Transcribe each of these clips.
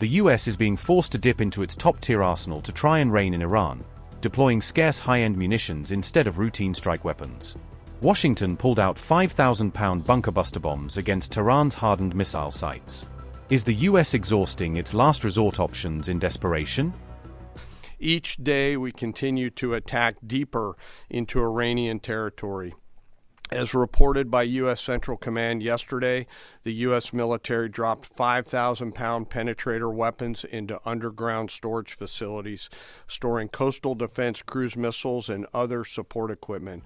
The US is being forced to dip into its top-tier arsenal to try and rein in Iran, deploying scarce high-end munitions instead of routine strike weapons. Washington pulled out 5,000-pound bunker buster bombs against Tehran's hardened missile sites. Is the US exhausting its last resort options in desperation? Each day we continue to attack deeper into Iranian territory. As reported by U.S. Central Command yesterday, the U.S. military dropped 5,000-pound penetrator weapons into underground storage facilities, storing coastal defense cruise missiles and other support equipment.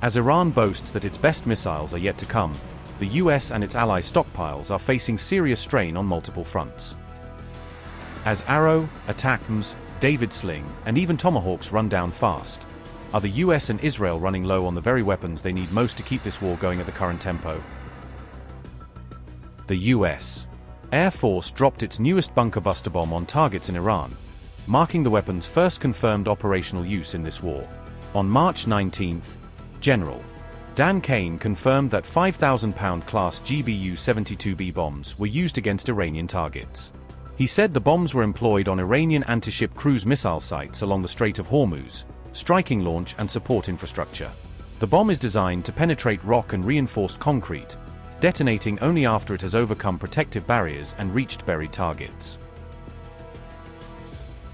As Iran boasts that its best missiles are yet to come, the U.S. and its ally stockpiles are facing serious strain on multiple fronts. As Arrow, ATACMS, David Sling, and even Tomahawks run down fast, are the US and Israel running low on the very weapons they need most to keep this war going at the current tempo? The US Air Force dropped its newest bunker buster bomb on targets in Iran, marking the weapon's first confirmed operational use in this war. On March 19th, General Dan Kane confirmed that 5,000-pound class GBU-72B bombs were used against Iranian targets. He said the bombs were employed on Iranian anti-ship cruise missile sites along the Strait of Hormuz, striking launch and support infrastructure. The bomb is designed to penetrate rock and reinforced concrete, detonating only after it has overcome protective barriers and reached buried targets.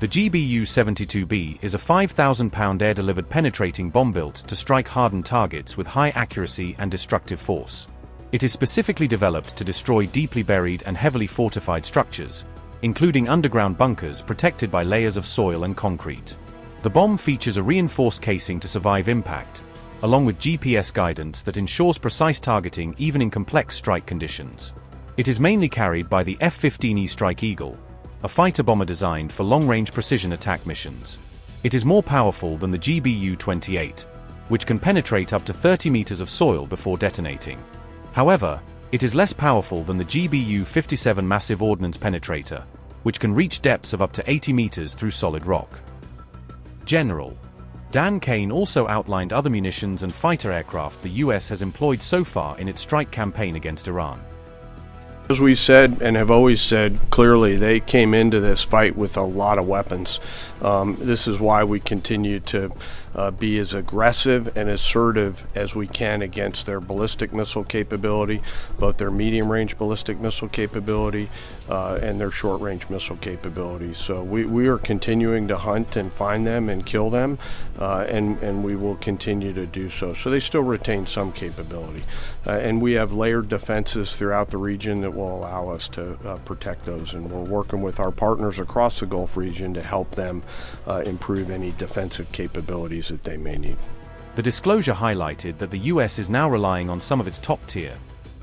The GBU-72B is a 5,000-pound air-delivered penetrating bomb built to strike hardened targets with high accuracy and destructive force. It is specifically developed to destroy deeply buried and heavily fortified structures, including underground bunkers protected by layers of soil and concrete. The bomb features a reinforced casing to survive impact, along with GPS guidance that ensures precise targeting even in complex strike conditions. It is mainly carried by the F-15E Strike Eagle, a fighter bomber designed for long-range precision attack missions. It is more powerful than the GBU-28, which can penetrate up to 30 meters of soil before detonating. However, it is less powerful than the GBU-57 Massive Ordnance Penetrator, which can reach depths of up to 80 meters through solid rock. General Dan Kane also outlined other munitions and fighter aircraft the US has employed so far in its strike campaign against Iran. As we said and have always said clearly, they came into this fight with a lot of weapons. This is why we continue to be as aggressive and assertive as we can against their ballistic missile capability, both their medium-range ballistic missile capability and their short-range missile capability. So we are continuing to hunt and find them and kill them, and we will continue to do so. So they still retain some capability. And we have layered defenses throughout the region that will allow us to protect those, and we're working with our partners across the Gulf region to help them improve any defensive capabilities that they may need. The disclosure highlighted that the US is now relying on some of its top-tier,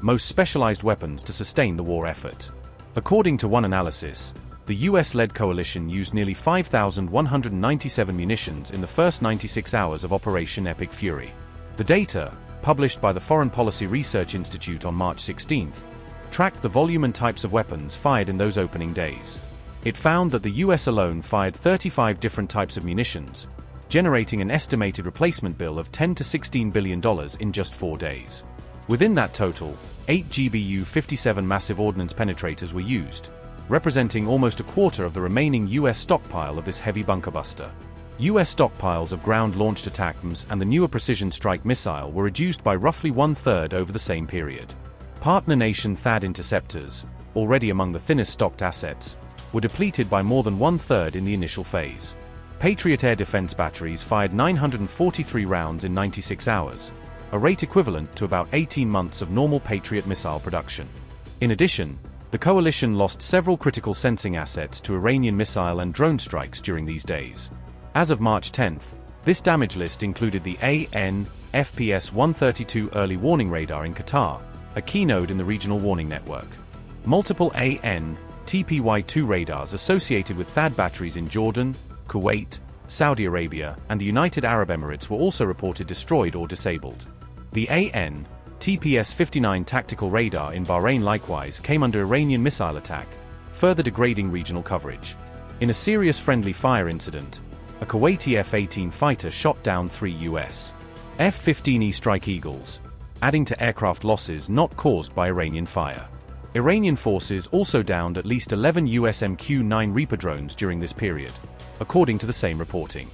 most specialized weapons to sustain the war effort. According to one analysis, the US-led coalition used nearly 5,197 munitions in the first 96 hours of Operation Epic Fury. The data, published by the Foreign Policy Research Institute on March 16th, tracked the volume and types of weapons fired in those opening days. It found that the US alone fired 35 different types of munitions, generating an estimated replacement bill of $10 to $16 billion in just 4 days. Within that total, 8 GBU-57 massive ordnance penetrators were used, representing almost a quarter of the remaining US stockpile of this heavy bunker buster. US stockpiles of ground-launched ATACMS and the newer precision strike missile were reduced by roughly one-third over the same period. Partner nation THAAD interceptors, already among the thinnest stocked assets, were depleted by more than one-third in the initial phase. Patriot air defense batteries fired 943 rounds in 96 hours, a rate equivalent to about 18 months of normal Patriot missile production. In addition, the coalition lost several critical sensing assets to Iranian missile and drone strikes during these days. As of March 10th, this damage list included the AN/FPS-132 early warning radar in Qatar, a key node in the regional warning network. Multiple AN/TPY-2 radars associated with THAAD batteries in Jordan, Kuwait, Saudi Arabia, and the United Arab Emirates were also reported destroyed or disabled. The AN/TPS-59 tactical radar in Bahrain likewise came under Iranian missile attack, further degrading regional coverage. In a serious friendly fire incident, a Kuwaiti F-18 fighter shot down 3 US F-15E Strike Eagles, adding to aircraft losses not caused by Iranian fire. Iranian forces also downed at least 11 US MQ-9 Reaper drones during this period, according to the same reporting.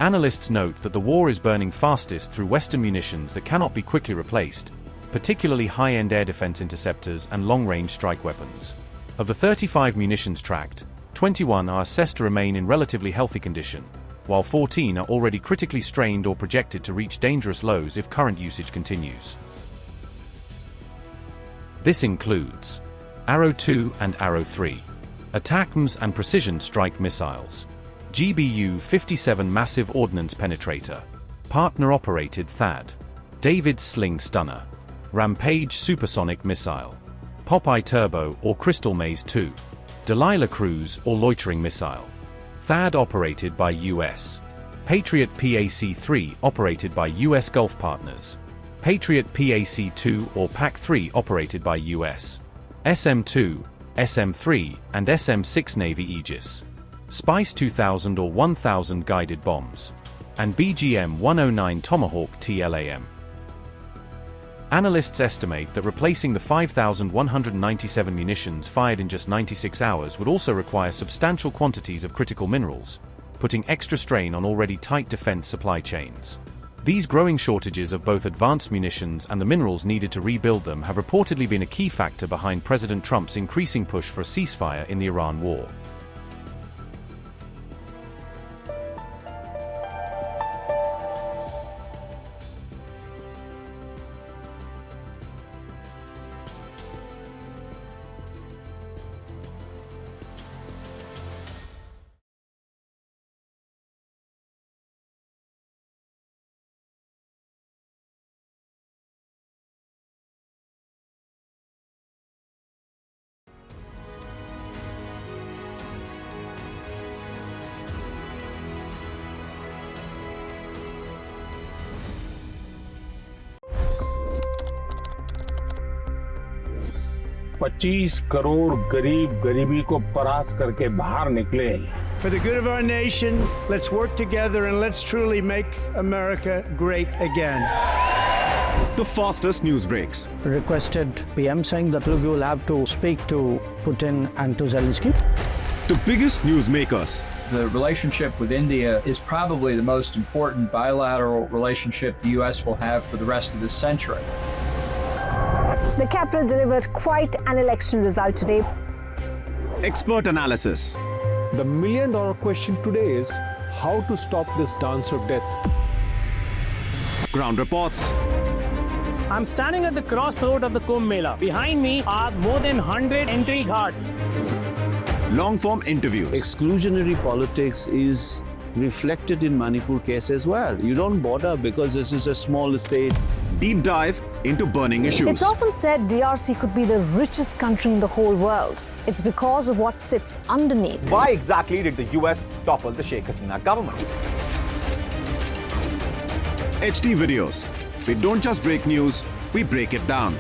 Analysts note that the war is burning fastest through Western munitions that cannot be quickly replaced, particularly high-end air defense interceptors and long-range strike weapons. Of the 35 munitions tracked, 21 are assessed to remain in relatively healthy condition, while 14 are already critically strained or projected to reach dangerous lows if current usage continues. This includes Arrow 2 and Arrow 3, ATACMS and precision strike missiles, GBU-57 massive ordnance penetrator, partner-operated THAAD, David's Sling stunner, Rampage supersonic missile, Popeye Turbo or Crystal Maze 2, Delilah cruise or loitering missile, THAAD operated by US, Patriot PAC-3 operated by US Gulf partners, Patriot PAC-2 or PAC-3 operated by US, SM-2, SM-3 and SM-6 Navy Aegis, Spice 2000 or 1000 guided bombs, and BGM-109 Tomahawk TLAM. Analysts estimate that replacing the 5,197 munitions fired in just 96 hours would also require substantial quantities of critical minerals, putting extra strain on already tight defense supply chains. These growing shortages of both advanced munitions and the minerals needed to rebuild them have reportedly been a key factor behind President Trump's increasing push for a ceasefire in the Iran war. $25 crore गरीब गरीबी को परास्त करके बाहर निकले। For the good of our nation, let's work together and let's truly make America great again. The fastest news breaks. Requested PM saying that look, you will have to speak to Putin and to Zelensky. The biggest news makers. The relationship with India is probably the most important bilateral relationship the U.S. will have for the rest of this century. The capital delivered quite an election result today. Expert analysis. The million-dollar question today is how to stop this dance of death. Ground reports. I'm standing at the crossroad of the Kumbh Mela. Behind me are more than 100 entry ghats. Long-form interviews. Exclusionary politics is reflected in Manipur case as well. You don't bother because this is a small state. Deep dive into burning issues. It's often said DRC could be the richest country in the whole world. It's because of what sits underneath. Why exactly did the US topple the Sheikh Hasina government? HD videos. We don't just break news, we break it down.